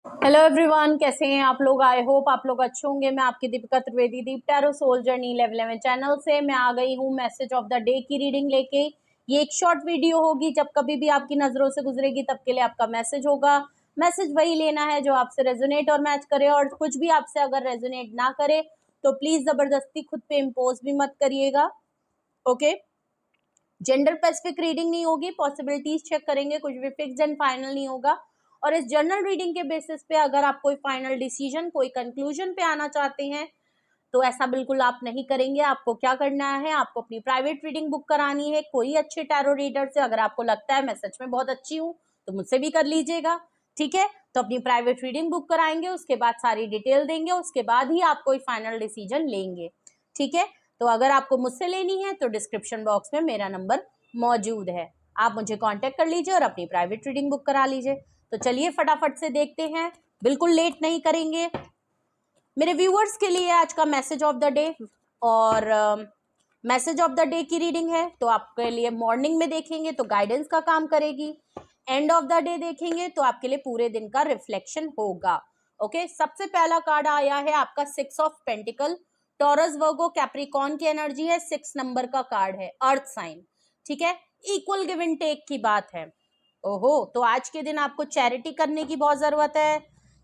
Hello everyone, कैसे हैं आप लोग। आई होप आप लोग अच्छे होंगे। मैं आपकी Deepika Trivedi, Deep tarot soul journey level 11 channel से मैं आ गई हूँ मैसेज ऑफ द डे की रीडिंग लेके। ये एक शॉर्ट वीडियो होगी, जब कभी भी आपकी नजरों से गुजरेगी तब के लिए आपका मैसेज होगा। मैसेज वही लेना है जो आपसे रेजोनेट और मैच करे, और कुछ भी आपसे अगर रेजोनेट ना करे तो प्लीज जबरदस्ती खुद पे इम्पोज भी मत करिएगा। ओके, जेंडर स्पेसिफिक रीडिंग नहीं होगी, पॉसिबिलिटीज चेक करेंगे, कुछ भी फिक्स एंड फाइनल नहीं होगा। और इस जर्नल रीडिंग के बेसिस पे अगर आप कोई फाइनल डिसीजन, कोई कंक्लूजन पे आना चाहते हैं तो ऐसा बिल्कुल आप नहीं करेंगे। आपको क्या करना है, आपको अपनी प्राइवेट रीडिंग बुक करानी है कोई अच्छे टैरो रीडर से। अगर आपको लगता है मैं सच में बहुत अच्छी हूँ तो मुझसे भी कर लीजिएगा, ठीक है। तो अपनी प्राइवेट रीडिंग बुक कराएंगे, उसके बाद सारी डिटेल देंगे, उसके बाद ही आप कोई फाइनल डिसीजन लेंगे, ठीक है। तो अगर आपको मुझसे लेनी है तो डिस्क्रिप्शन बॉक्स में मेरा नंबर मौजूद है, आप मुझे कांटेक्ट कर लीजिए और अपनी प्राइवेट रीडिंग बुक करा लीजिए। तो चलिए फटाफट से देखते हैं, बिल्कुल लेट नहीं करेंगे। मेरे व्यूअर्स के लिए आज का मैसेज ऑफ द डे, और मैसेज ऑफ द डे की रीडिंग है तो आपके लिए मॉर्निंग में देखेंगे तो गाइडेंस का काम करेगी, एंड ऑफ द डे देखेंगे तो आपके लिए पूरे दिन का रिफ्लेक्शन होगा। ओके, सबसे पहला कार्ड आया है आपका 6 of pentacle, Taurus Virgo Capricorn की एनर्जी है। 6 नंबर का कार्ड है, अर्थ साइन, ठीक है। इक्वल गिव एंड टेक की बात है। ओहो, तो आज के दिन आपको चैरिटी करने की बहुत जरूरत है।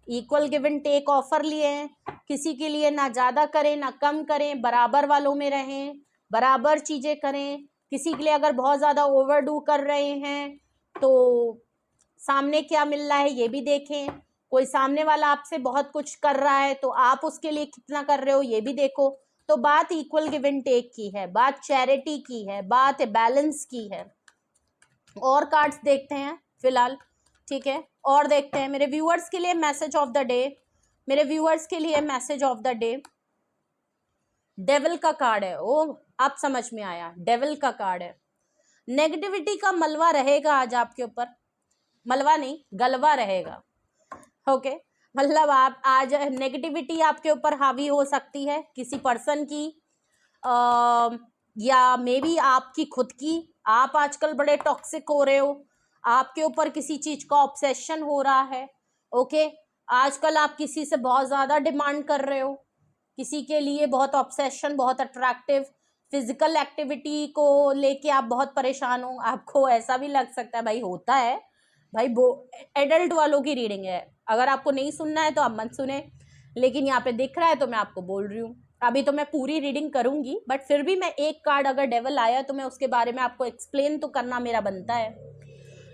Equal give and take offer लिए हैं, किसी के लिए ना ज्यादा करें ना कम करें, बराबर वालों में रहें, बराबर चीजें करें। किसी के लिए अगर बहुत ज्यादा ओवरडू कर रहे हैं तो सामने क्या मिल रहा है ये भी देखें। कोई सामने वाला आपसे बहुत कुछ कर रहा है तो आप उसके लिए कितना कर रहे हो ये भी देखो। तो बात इक्वल गिव एंड टेक की है, बात चैरिटी की है, बात बैलेंस की है। और कार्ड्स देखते हैं फिलहाल, ठीक है, और देखते हैं मेरे व्यूअर्स के लिए मैसेज ऑफ द डे। मेरे व्यूअर्स के लिए message of the day devil का कार्ड है। ओ, आप समझ में आया, डेविल का कार्ड है। नेगेटिविटी का मलबा रहेगा आज आपके ऊपर, मलबा नहीं गलबा रहेगा। ओके, मतलब आप आज नेगेटिविटी आपके ऊपर हावी हो सकती है, किसी पर्सन की या मे बी आपकी खुद की। आप आजकल बड़े टॉक्सिक हो रहे हो, आपके ऊपर किसी चीज का ऑब्सेशन हो रहा है। ओके, आजकल आप किसी से बहुत ज्यादा डिमांड कर रहे हो, किसी के लिए बहुत ऑब्सेशन, बहुत अट्रैक्टिव फिजिकल एक्टिविटी को लेके आप बहुत परेशान हो। आपको ऐसा भी लग सकता है, भाई होता है भाई, वो एडल्ट वालों की रीडिंग है, अगर आपको नहीं सुनना है तो आप मत सुने, लेकिन यहाँ पे दिख रहा है तो मैं आपको बोल रही हूँ। अभी तो मैं पूरी रीडिंग करूंगी, बट फिर भी मैं एक कार्ड अगर डेविल आया तो मैं उसके बारे में आपको एक्सप्लेन तो करना मेरा बनता है।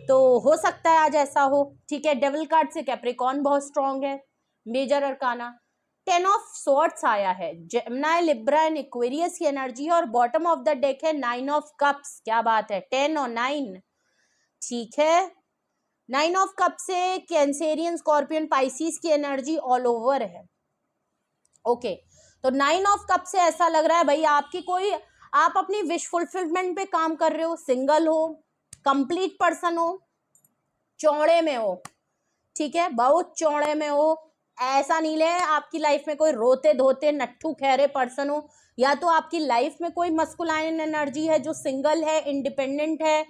तो हो सकता है आज ऐसा हो, ठीक है। डेविल कार्ड से कैप्रिकॉर्न बहुत स्ट्रांग है, मेजर अरकाना। 10 ऑफ स्वॉर्ड्स आया है, जेमिनी, लिब्रा एंड एक्वेरियस की एनर्जी है, और बॉटम ऑफ द डेक है 9 ऑफ कप्स। क्या बात है, 10 और 9, ठीक है। 9 ऑफ कप से कैंसेरियन, स्कॉर्पियन, पाइसिस की एनर्जी ऑल ओवर है। ओके, तो 9 ऑफ कप से ऐसा लग रहा है भाई आपकी कोई, आप अपनी विश फुलफिलमेंट पे काम कर रहे हो, सिंगल हो, कंप्लीट पर्सन हो, चौड़े में हो, ठीक है, बहुत चौड़े में हो। ऐसा नहीं ले आपकी लाइफ में कोई रोते धोते नट्ठू खैरे पर्सन हो, या तो आपकी लाइफ में कोई मस्कुलाइन एनर्जी है जो सिंगल है, इंडिपेंडेंट है,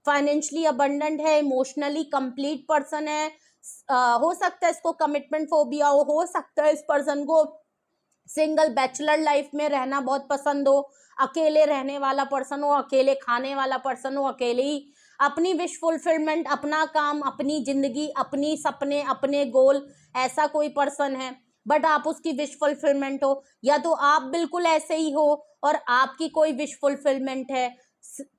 फाइनेंशियली अबंडेंट है, इमोशनली कंप्लीट पर्सन है। हो सकता है इसको कमिटमेंट फोबिया हो सकता है इस पर्सन को सिंगल बैचलर लाइफ में रहना बहुत पसंद हो, अकेले रहने वाला पर्सन हो, अकेले खाने वाला पर्सन हो, अकेले ही अपनी विश फुलफिलमेंट, अपना काम, अपनी जिंदगी, अपनी सपने, अपने गोल, ऐसा कोई पर्सन है। बट आप उसकी विश फुलफिलमेंट हो, या तो आप बिल्कुल ऐसे ही हो और आपकी कोई विश फुलफिलमेंट है,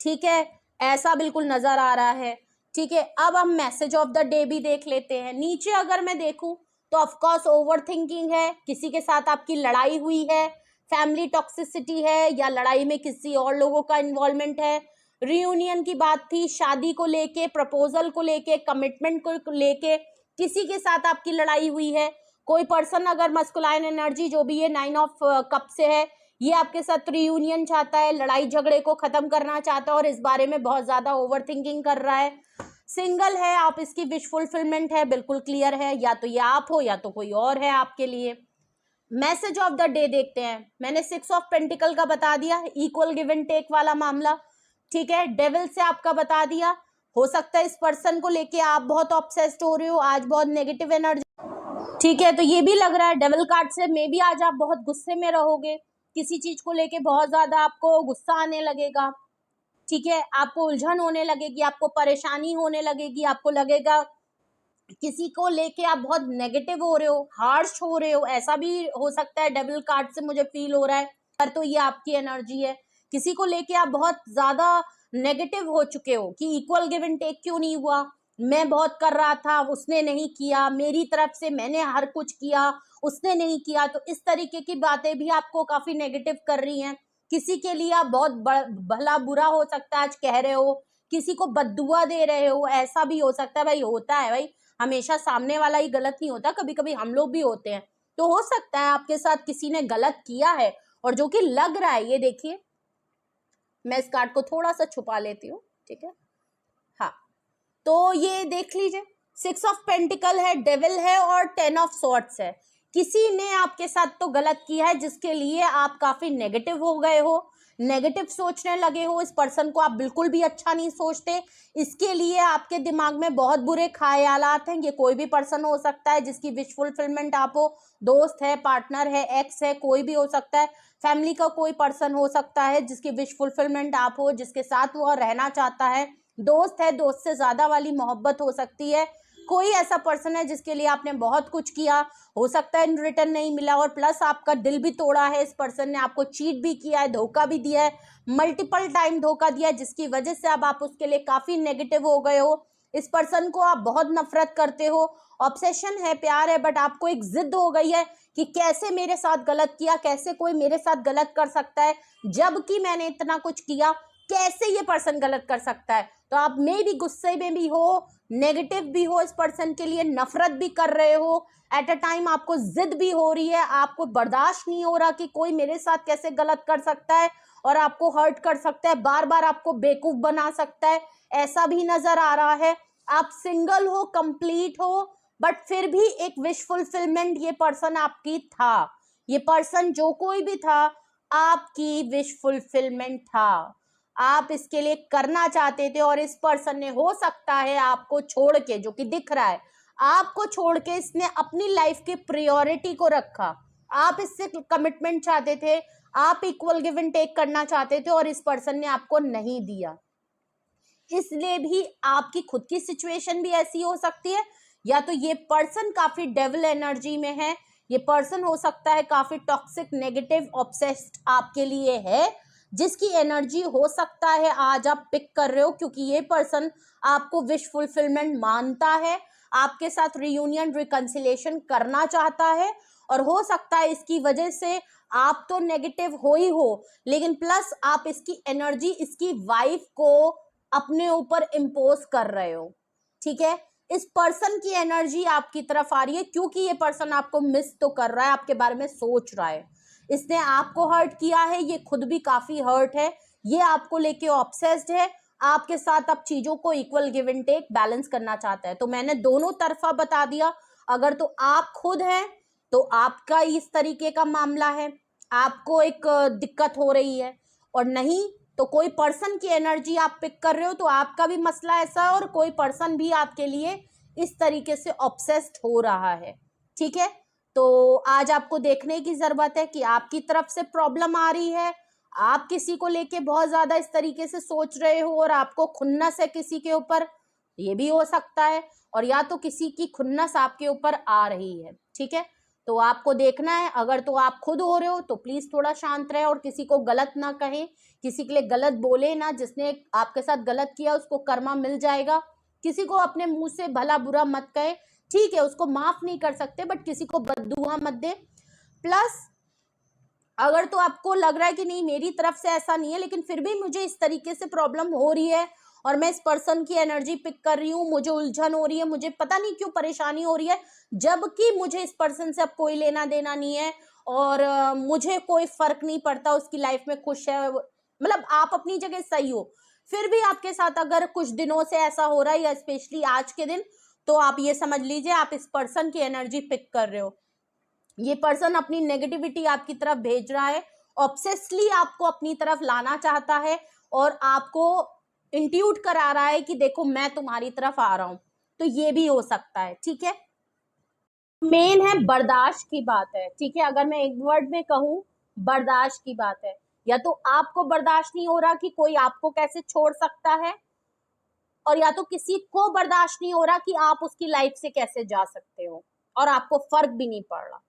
ठीक है, ऐसा बिल्कुल नजर आ रहा है, ठीक है। अब हम मैसेज ऑफ द डे भी देख लेते हैं। नीचे अगर मैं देखूं तो ऑफकोर्स ओवर थिंकिंग है, किसी के साथ आपकी लड़ाई हुई है, फैमिली टॉक्सिसिटी है, या लड़ाई में किसी और लोगों का इन्वॉल्वमेंट है, रियूनियन की बात थी, शादी को लेके, प्रपोजल को लेके, कमिटमेंट को लेके किसी के साथ आपकी लड़ाई हुई है। कोई पर्सन अगर मस्कुलाइन एनर्जी जो भी है 9 ऑफ कप से है, ये आपके साथ रियूनियन चाहता है, लड़ाई झगड़े को खत्म करना चाहता है और इस बारे में बहुत ज्यादा ओवर थिंकिंग कर रहा है। सिंगल है, आप इसकी विश फुलफिलमेंट है, बिल्कुल क्लियर है, या तो ये आप हो या तो कोई और है आपके लिए। मैसेज ऑफ द डे देखते हैं। मैंने 6 ऑफ पेंटिकल का बता दिया, इक्वल गिव एंड टेक वाला मामला, ठीक है। डेविल से आपका बता दिया, हो सकता है इस पर्सन को लेके आप बहुत ऑब्सेस्ड हो रहे हो, आज बहुत नेगेटिव एनर्जी ठीक है, तो ये भी लग रहा है डेविल कार्ड से मे भी आज आप बहुत गुस्से में रहोगे, किसी चीज को लेके बहुत ज्यादा आपको गुस्सा आने लगेगा। ठीक है, आपको उलझन होने लगेगी, आपको परेशानी होने लगेगी, आपको लगेगा किसी को लेके आप बहुत नेगेटिव हो रहे हो, हार्श हो रहे हो, ऐसा भी हो सकता है। डेविल कार्ड से मुझे फील हो रहा है, पर तो ये आपकी एनर्जी है। किसी को लेके आप बहुत ज्यादा नेगेटिव हो चुके हो कि इक्वल गिव एंड टेक क्यों नहीं हुआ, मैं बहुत कर रहा था उसने नहीं किया, मेरी तरफ से मैंने हर कुछ किया उसने नहीं किया। तो इस तरीके की बातें भी आपको काफी नेगेटिव कर रही हैं। किसी के लिए आप बहुत भला बुरा हो सकता है आज कह रहे हो, किसी को बद्दुआ दे रहे हो, ऐसा भी हो सकता है। भाई होता है भाई, हमेशा सामने वाला ही गलत नहीं होता, कभी कभी हम लोग भी होते हैं। तो हो सकता है आपके साथ किसी ने गलत किया है, और जो कि लग रहा है, ये देखिए मैं इस कार्ड को थोड़ा सा छुपा लेती हूँ, ठीक है। हाँ, तो ये देख लीजिए, 6 ऑफ पेंटिकल है, डेविल है और 10 ऑफ सॉर्ड्स है। किसी ने आपके साथ तो गलत किया है जिसके लिए आप काफी नेगेटिव हो गए हो, नेगेटिव सोचने लगे हो। इस पर्सन को आप बिल्कुल भी अच्छा नहीं सोचते, इसके लिए आपके दिमाग में बहुत बुरे ख्यालात हैं। ये कोई भी पर्सन हो सकता है जिसकी विश फुलफिलमेंट आप हो, दोस्त है, पार्टनर है, एक्स है, कोई भी हो सकता है। फैमिली का कोई पर्सन हो सकता है जिसकी विश फुलफिलमेंट आप हो, जिसके साथ वो रहना चाहता है। दोस्त है, दोस्त से ज्यादा वाली मोहब्बत हो सकती है। कोई ऐसा पर्सन है जिसके लिए आपने बहुत कुछ किया, हो सकता है इन रिटर्न नहीं मिला, और प्लस आपका दिल भी तोड़ा है। इस पर्सन ने आपको चीट भी किया है, धोखा भी दिया है, मल्टीपल टाइम धोखा दिया है, जिसकी वजह से अब आप उसके लिए काफी नेगेटिव हो गए हो। इस पर्सन को आप बहुत नफरत करते हो, ऑब्सेशन है, प्यार है, बट आपको एक जिद हो गई है कि कैसे मेरे साथ गलत किया, कैसे कोई मेरे साथ गलत कर सकता है, जबकि मैंने इतना कुछ किया, कैसे ये पर्सन गलत कर सकता है। तो आप में भी गुस्से में भी हो, नेगेटिव भी हो, इस पर्सन के लिए नफरत भी कर रहे हो, एट अ टाइम आपको जिद भी हो रही है, आपको बर्दाश्त नहीं हो रहा कि कोई मेरे साथ कैसे गलत कर सकता है और आपको हर्ट कर सकता है, बार बार आपको बेवकूफ बना सकता है, ऐसा भी नजर आ रहा है। आप सिंगल हो, कंप्लीट हो, बट फिर भी एक विश फुलफिलमेंट ये पर्सन आपकी था। ये पर्सन जो कोई भी था, आपकी विश फुलफिलमेंट था, आप इसके लिए करना चाहते थे। और इस पर्सन ने, हो सकता है आपको छोड़ के, जो कि दिख रहा है, आपको छोड़ के इसने अपनी लाइफ की प्रायोरिटी को रखा। आप इससे कमिटमेंट चाहते थे, आप इक्वल गिव एंड टेक करना चाहते थे, और इस पर्सन ने आपको नहीं दिया। इसलिए भी आपकी खुद की सिचुएशन भी ऐसी हो सकती है, या तो ये पर्सन काफी डेविल एनर्जी में है, ये पर्सन हो सकता है काफी टॉक्सिक, नेगेटिव, ऑब्सेस्ड आपके लिए है, जिसकी एनर्जी हो सकता है आज आप पिक कर रहे हो, क्योंकि ये पर्सन आपको विश फुलफिलमेंट मानता है, आपके साथ रियूनियन, रिकंसिलेशन करना चाहता है। और हो सकता है इसकी वजह से आप तो नेगेटिव हो ही हो, लेकिन प्लस आप इसकी एनर्जी, इसकी वाइफ को अपने ऊपर इम्पोज कर रहे हो। ठीक है, इस पर्सन की एनर्जी आपकी तरफ आ रही है, क्योंकि ये पर्सन आपको मिस तो कर रहा है, आपके बारे में सोच रहा है। इसने आपको हर्ट किया है, ये खुद भी काफी हर्ट है, ये आपको लेके ऑब्सेस्ड है, आपके साथ अब चीजों को equal give and take balance करना चाहता है। तो मैंने दोनों तरफा बता दिया। अगर तो आप खुद हैं तो आपका इस तरीके का मामला है, आपको एक दिक्कत हो रही है, और नहीं तो कोई पर्सन की एनर्जी आप पिक कर रहे हो, तो आपका भी मसला ऐसा है, और कोई पर्सन भी आपके लिए इस तरीके से ऑब्सेस्ड हो रहा है। ठीक है, तो आज आपको देखने की जरूरत है कि आपकी तरफ से प्रॉब्लम आ रही है, आप किसी को लेके बहुत ज्यादा इस तरीके से सोच रहे हो, और आपको खुन्नस है किसी के ऊपर, ये भी हो सकता है, और या तो किसी की खुन्नस आपके ऊपर आ रही है। ठीक है, तो आपको देखना है, अगर तो आप खुद हो रहे हो तो प्लीज थोड़ा शांत रहे, और किसी को गलत ना कहें, किसी के लिए गलत बोले ना, जिसने आपके साथ गलत किया उसको कर्मा मिल जाएगा। किसी को अपने मुंह से भला बुरा मत कहे, ठीक है, उसको माफ नहीं कर सकते, बट किसी को बद्दुआ मत दे। प्लस अगर तो आपको लग रहा है कि नहीं मेरी तरफ से ऐसा नहीं है, लेकिन फिर भी मुझे इस तरीके से प्रॉब्लम हो रही है, और मैं इस पर्सन की एनर्जी पिक कर रही हूँ, मुझे उलझन हो रही है, मुझे पता नहीं क्यों परेशानी हो रही है, जबकि मुझे इस पर्सन से अब कोई लेना देना नहीं है, और मुझे कोई फर्क नहीं पड़ता, उसकी लाइफ में खुश है, मतलब आप अपनी जगह सही हो। फिर भी आपके साथ अगर कुछ दिनों से ऐसा हो रहा है, या स्पेशली आज के दिन, तो आप ये समझ लीजिए आप इस पर्सन की एनर्जी पिक कर रहे हो। ये पर्सन अपनी नेगेटिविटी आपकी तरफ भेज रहा है, ऑब्सेसली आपको अपनी तरफ लाना चाहता है, और आपको इंट्यूट करा रहा है कि देखो मैं तुम्हारी तरफ आ रहा हूं। तो ये भी हो सकता है। ठीक है, मेन है बर्दाश्त की बात है, ठीक है। अगर मैं एक वर्ड में कहूँ, बर्दाश्त की बात है। या तो आपको बर्दाश्त नहीं हो रहा कि कोई आपको कैसे छोड़ सकता है, और या तो किसी को बर्दाश्त नहीं हो रहा कि आप उसकी लाइफ से कैसे जा सकते हो, और आपको फर्क भी नहीं पड़ रहा,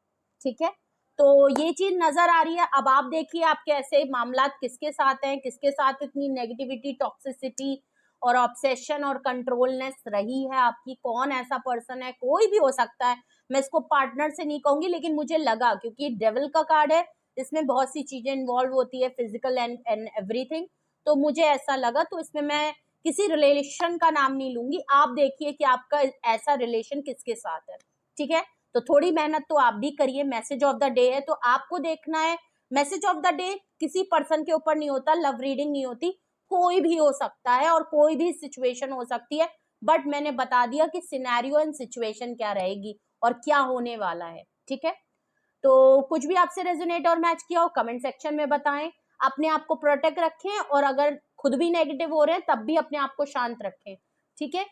ठीक है। तो ये चीज नजर आ रही है। अब आप देखिए आपके ऐसे मामला किसके साथ हैं, किसके साथ इतनी नेगेटिविटी, टॉक्सिसिटी और ऑब्सेशन और कंट्रोलनेस रही है आपकी, कौन ऐसा पर्सन है। कोई भी हो सकता है, मैं इसको पार्टनर से नहीं कहूंगी, लेकिन मुझे लगा क्योंकि डेविल का कार्ड है, इसमें बहुत सी चीजें इन्वॉल्व होती है, फिजिकल एंड एवरीथिंग, तो मुझे ऐसा लगा। तो इसमें मैं किसी रिलेशन का नाम नहीं लूंगी, आप देखिए कि आपका ऐसा रिलेशन किसके साथ है, ठीक है। तो थोड़ी मेहनत तो आप भी करिए। मैसेज ऑफ द डे है, तो आपको देखना है। मैसेज ऑफ द डे किसी पर्सन के ऊपर नहीं होता, लव रीडिंग नहीं होती, कोई भी हो सकता है और कोई भी सिचुएशन हो सकती है, बट मैंने बता दिया कि सिनेरियो एंड सिचुएशन क्या रहेगी और क्या होने वाला है, ठीक है। तो कुछ भी आपसे रेजोनेट और मैच किया हो कमेंट सेक्शन में बताएं। अपने आप को प्रोटेक्ट रखें, और अगर खुद भी नेगेटिव हो रहे हैं तब भी अपने आप को शांत रखें, ठीक है।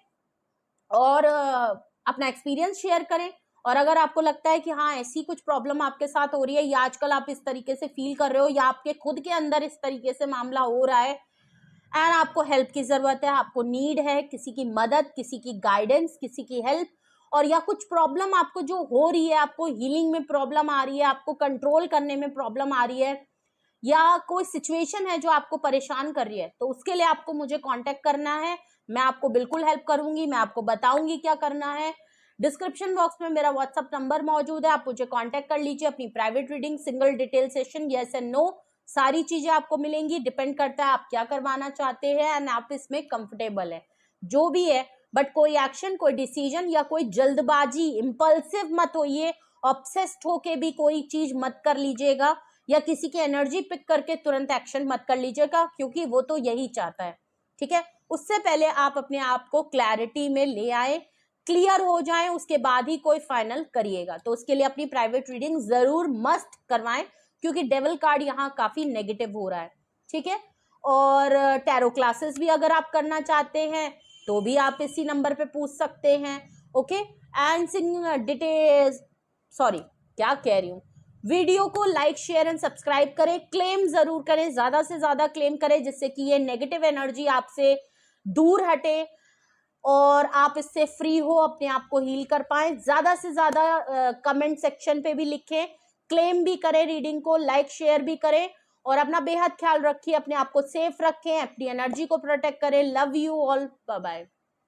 और अपना एक्सपीरियंस शेयर करें। और अगर आपको लगता है कि हाँ ऐसी कुछ प्रॉब्लम आपके साथ हो रही है, या आजकल आप इस तरीके से फील कर रहे हो, या आपके खुद के अंदर इस तरीके से मामला हो रहा है एंड आपको हेल्प की जरूरत है, आपको नीड है किसी की मदद, किसी की गाइडेंस, किसी की हेल्प, और या कुछ प्रॉब्लम आपको जो हो रही है, आपको हीलिंग में प्रॉब्लम आ रही है, आपको कंट्रोल करने में प्रॉब्लम आ रही है, या कोई सिचुएशन है जो आपको परेशान कर रही है, तो उसके लिए आपको मुझे कांटेक्ट करना है। मैं आपको बिल्कुल हेल्प करूंगी, मैं आपको बताऊंगी क्या करना है। डिस्क्रिप्शन बॉक्स में मेरा व्हाट्सएप नंबर मौजूद है, आप मुझे कांटेक्ट कर लीजिए। अपनी private reading, single detail session, yes and no, सारी चीजें आपको मिलेंगी। डिपेंड करता है आप क्या करवाना चाहते हैं एंड आप इसमें कंफर्टेबल है, जो भी है। बट कोई एक्शन, कोई डिसीजन या कोई जल्दबाजी, इम्पल्सिव मत होइए, ऑब्सेस्ड होके भी कोई चीज मत कर लीजिएगा, या किसी की एनर्जी पिक करके तुरंत एक्शन मत कर लीजिएगा, क्योंकि वो तो यही चाहता है, ठीक है। उससे पहले आप अपने आप को क्लैरिटी में ले आए, क्लियर हो जाएं, उसके बाद ही कोई फाइनल करिएगा। तो उसके लिए अपनी प्राइवेट रीडिंग जरूर मस्ट करवाएं, क्योंकि डेविल कार्ड यहाँ काफी नेगेटिव हो रहा है, ठीक है। और टैरो क्लासेस भी अगर आप करना चाहते हैं तो भी आप इसी नंबर पे पूछ सकते हैं, ओके। एंड डिटेल्स, सॉरी क्या कह रही हूँ, वीडियो को लाइक, शेयर एंड सब्सक्राइब करें। क्लेम जरूर करें, ज्यादा से ज्यादा क्लेम करें, जिससे कि ये नेगेटिव एनर्जी आपसे दूर हटे और आप इससे फ्री हो, अपने आप को हील कर पाए। ज्यादा से ज्यादा कमेंट सेक्शन पे भी लिखें, क्लेम भी करें, रीडिंग को लाइक शेयर भी करें, और अपना बेहद ख्याल रखिए, अपने आप को सेफ रखें, अपनी एनर्जी को प्रोटेक्ट करें। Love you all, bye bye.